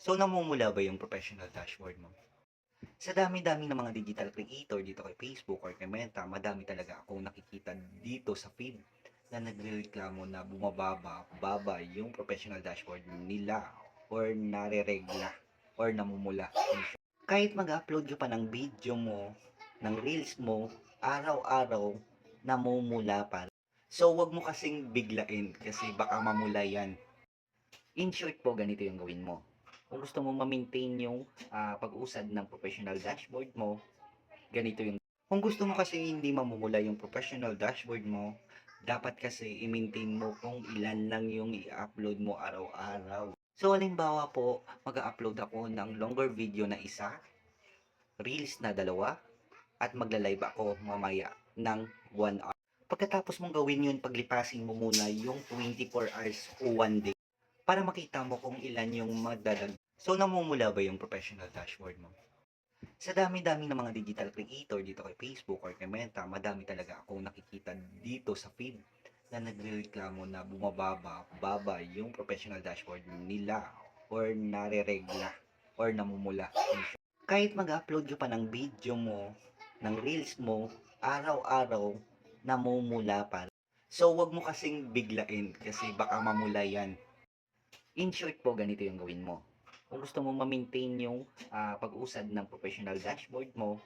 So, namumula ba yung professional dashboard mo? Sa dami-dami ng mga digital creator dito kay Facebook or kay Meta, madami talaga akong nakikita dito sa feed na nagrereklamo na bumababa yung professional dashboard nila or nareregla or namumula. Kahit mag-upload ka pa ng video mo, ng reels mo, araw-araw, namumula pa. So, wag mo kasing biglain kasi baka mamula yan. In short po, ganito yung gawin mo. Kung gusto mo ma-maintain yung pag-usad ng professional dashboard mo, ganito yung. Kung gusto mo kasi hindi mamumula yung professional dashboard mo, dapat kasi i-maintain mo kung ilan lang yung i-upload mo araw-araw. So, halimbawa po, mag-upload ako ng longer video na isa, reels na dalawa, at magla-live ako mamaya ng 1 hour. Pagkatapos mong gawin yun, paglipasin mo muna yung 24 hours o 1 day para makita mo kung ilan yung magdadag. So, namumula ba yung professional dashboard mo? Sa dami-dami ng mga digital creator dito kay Facebook or kay Meta, madami talaga akong nakikita dito sa feed na nagrereklamo na bumababa yung professional dashboard nila or nareregla or namumula. Kahit mag-upload ka pa ng video mo, ng reels mo, araw-araw, namumula pa. So, wag mo kasing biglain kasi baka mamula yan. In short po, ganito yung gawin mo. Kung gusto mo ma-maintain yung pag-usad ng professional dashboard mo,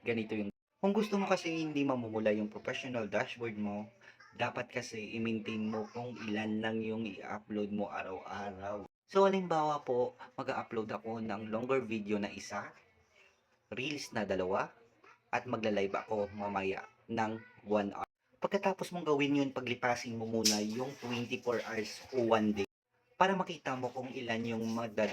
ganito yung. Kung gusto mo kasi hindi mamumula yung professional dashboard mo, dapat kasi i-maintain mo kung ilan lang yung i-upload mo araw-araw. So, halimbawa po, mag-upload ako ng longer video na isa, reels na dalawa, at magla-live ako mamaya ng 1 hour. Pagkatapos mong gawin yun, paglipasin mo muna yung 24 hours o 1 day para makita mo kung ilan yung magdadag.